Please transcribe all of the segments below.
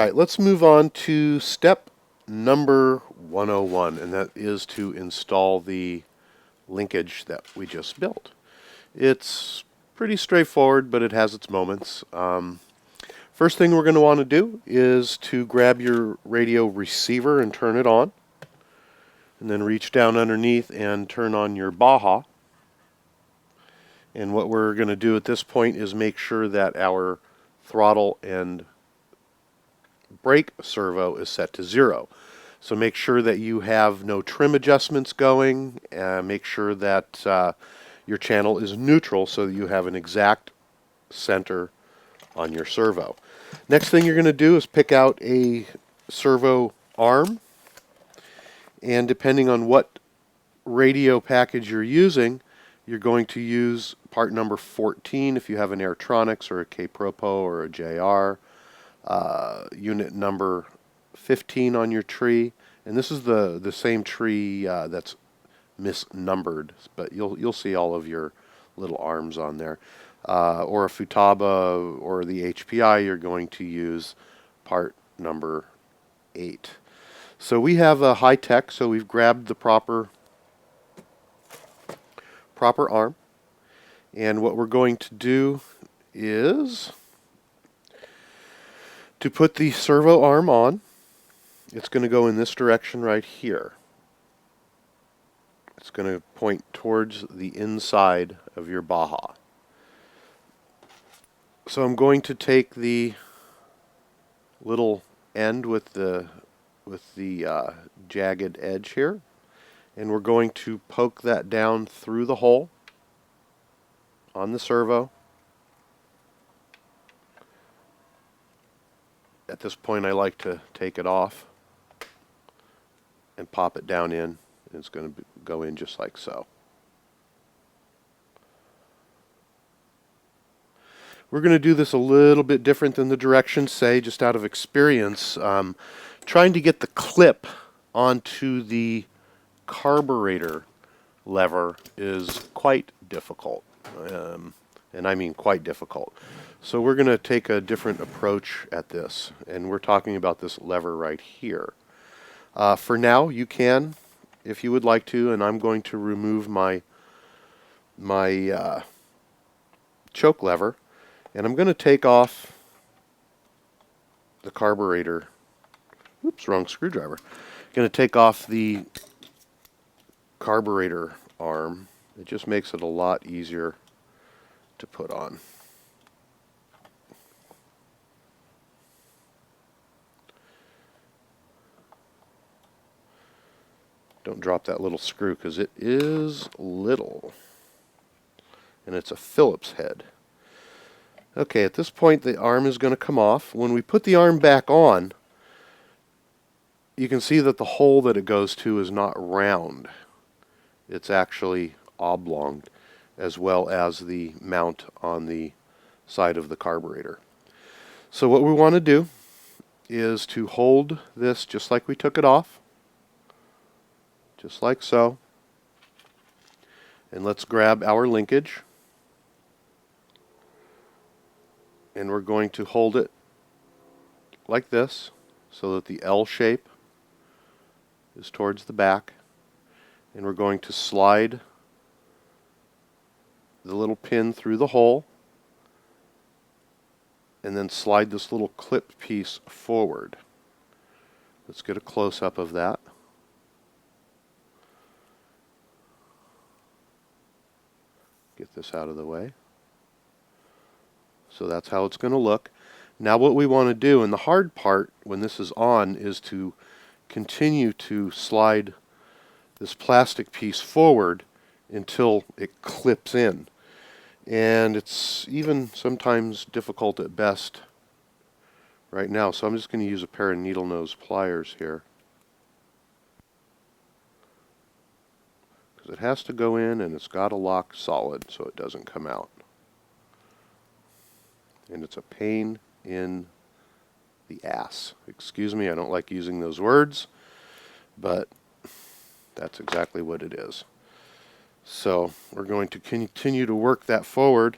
Alright, let's move on to step number 101, and that is to install the linkage that we just built. It's pretty straightforward, but it has its moments. First thing we're going to want to do is to grab your radio receiver and turn it on, and then reach down underneath and turn on your Baja. And what we're going to do at this point is make sure that our throttle and brake servo is set to 0. So make sure that you have no trim adjustments going, and make sure that your channel is neutral so that you have an exact center on your servo. Next thing you're going to do is pick out a servo arm, and depending on what radio package you're using, you're going to use part number 14 if you have an Airtronics or a K-Propo or a JR. Unit number 15 on your tree, and this is the same tree that's misnumbered, but you'll see all of your little arms on there. Or a Futaba or the HPI, you're going to use part number 8. So we have a high tech, so we've grabbed the proper arm, and what we're going to do is to put the servo arm on. It's going to go in this direction right here. It's going to point towards the inside of your Baja. So I'm going to take the little end with the jagged edge here, and we're going to poke that down through the hole on the servo. At this point, I like to take it off and pop it down in. It's going to go in just like so. We're going to do this a little bit different than the directions say, just out of experience. Trying to get the clip onto the carburetor lever is quite difficult, and I mean quite difficult. So we're going to take a different approach at this, and we're talking about this lever right here. For now, you can, if you would like to, and I'm going to remove my choke lever, and I'm going to take off the carburetor. Oops, wrong screwdriver. Going to take off the carburetor arm. It just makes it a lot easier to put on. Don't drop that little screw because it is little, and it's a Phillips head. Okay, at this point the arm is going to come off. When we put the arm back on, you can see that the hole that it goes to is not round. It's actually oblong, as well as the mount on the side of the carburetor. So what we want to do is to hold this just like we took it off, just like so. And let's grab our linkage, and we're going to hold it like this so that the L shape is towards the back, and we're going to slide the little pin through the hole and then slide this little clip piece forward. Let's get a close-up of that. Get this out of the way. So that's how it's going to look. Now what we want to do, and the hard part when this is on, is to continue to slide this plastic piece forward until it clips in. And it's even sometimes difficult at best right now. So I'm just going to use a pair of needle nose pliers here, because it has to go in and it's got to lock solid so it doesn't come out. And it's a pain in the ass. Excuse me, I don't like using those words, but that's exactly what it is. So we're going to continue to work that forward.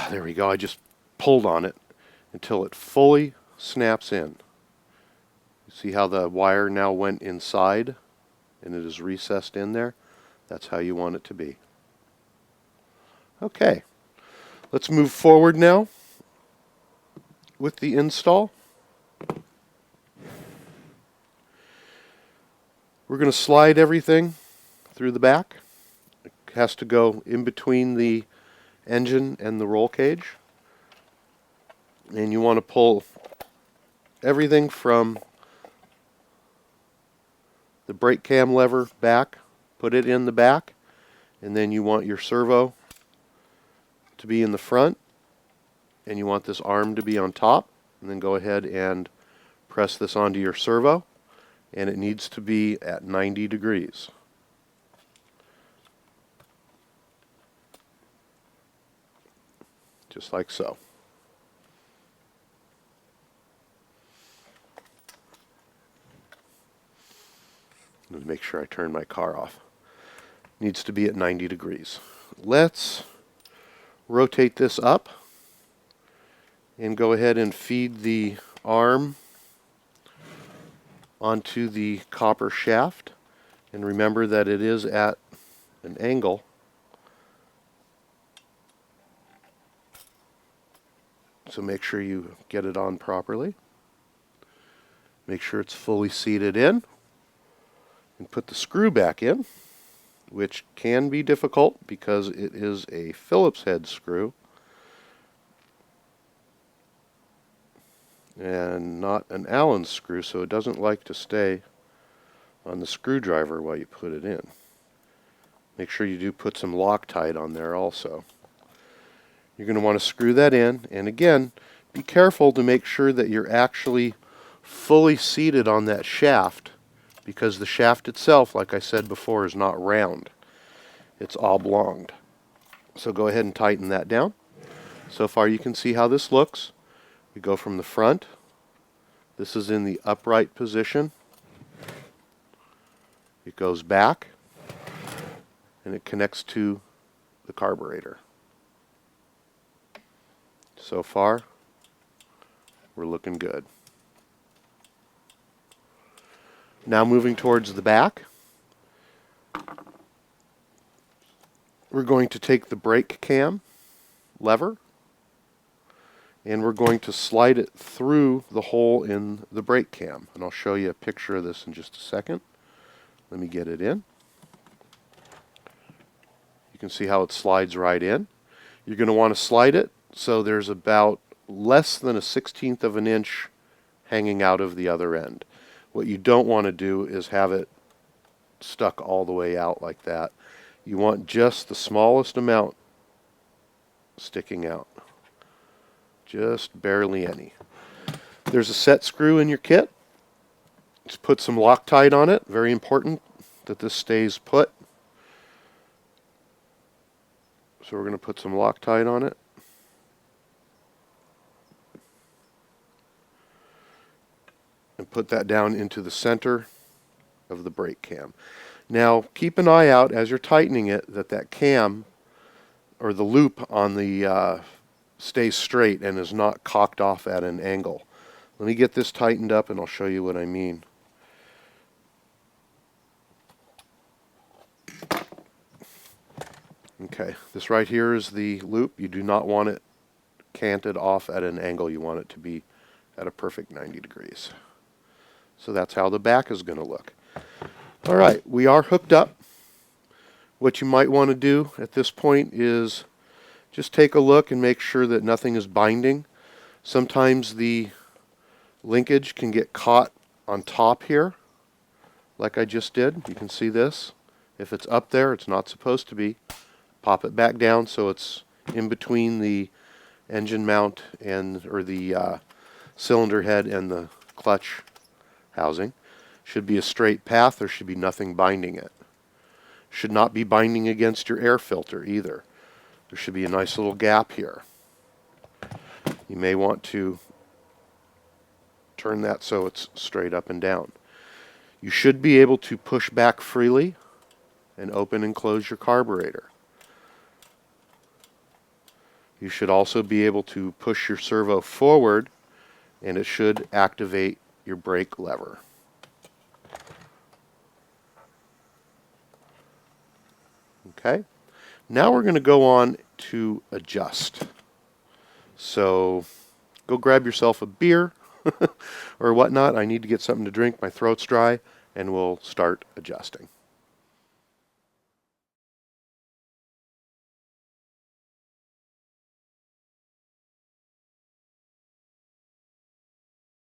There we go. I just pulled on it, until it fully snaps in. You see how the wire now went inside and it is recessed in there? That's how you want it to be. Okay, let's move forward now with the install. We're going to slide everything through the back. It has to go in between the engine and the roll cage. And you want to pull everything from the brake cam lever back, put it in the back, and then you want your servo to be in the front, and you want this arm to be on top, and then go ahead and press this onto your servo, and it needs to be at 90 degrees. Just like so. Let me make sure I turn my car off. Needs to be at 90 degrees. Let's rotate this up and go ahead and feed the arm onto the copper shaft. And remember that it is at an angle. So make sure you get it on properly. Make sure it's fully seated in. And put the screw back in, which can be difficult because it is a Phillips head screw and not an Allen screw, so it doesn't like to stay on the screwdriver while you put it in. Make sure you do put some Loctite on there also. You're going to want to screw that in, and again, be careful to make sure that you're actually fully seated on that shaft, because the shaft itself, like I said before, is not round. It's oblonged. So go ahead and tighten that down. So far you can see how this looks. We go from the front. This is in the upright position. It goes back, and it connects to the carburetor. So far, we're looking good. Now moving towards the back, we're going to take the brake cam lever and we're going to slide it through the hole in the brake cam. And I'll show you a picture of this in just a second. Let me get it in. You can see how it slides right in. You're going to want to slide it so there's about less than a 1/16 of an inch hanging out of the other end. What you don't want to do is have it stuck all the way out like that. You want just the smallest amount sticking out. Just barely any. There's a set screw in your kit. Just put some Loctite on it. Very important that this stays put. So we're going to put some Loctite on it. And put that down into the center of the brake cam. Now keep an eye out as you're tightening it that cam or the loop on the stays straight and is not cocked off at an angle. Let me get this tightened up and I'll show you what I mean. Okay, this right here is the loop. You do not want it canted off at an angle. You want it to be at a perfect 90 degrees. So that's how the back is going to look. All right, we are hooked up. What you might want to do at this point is just take a look and make sure that nothing is binding. Sometimes the linkage can get caught on top here, like I just did. You can see this. If it's up there, it's not supposed to be. Pop it back down so it's in between the engine mount and or the cylinder head and the clutch housing. Should be a straight path. There should be nothing binding it. Should not be binding against your air filter either. There should be a nice little gap here. You may want to turn that so it's straight up and down. You should be able to push back freely and open and close your carburetor. You should also be able to push your servo forward, and it should activate your brake lever. Okay, now we're going to go on to adjust. So go grab yourself a beer or whatnot. I need to get something to drink. My throat's dry, and we'll start adjusting.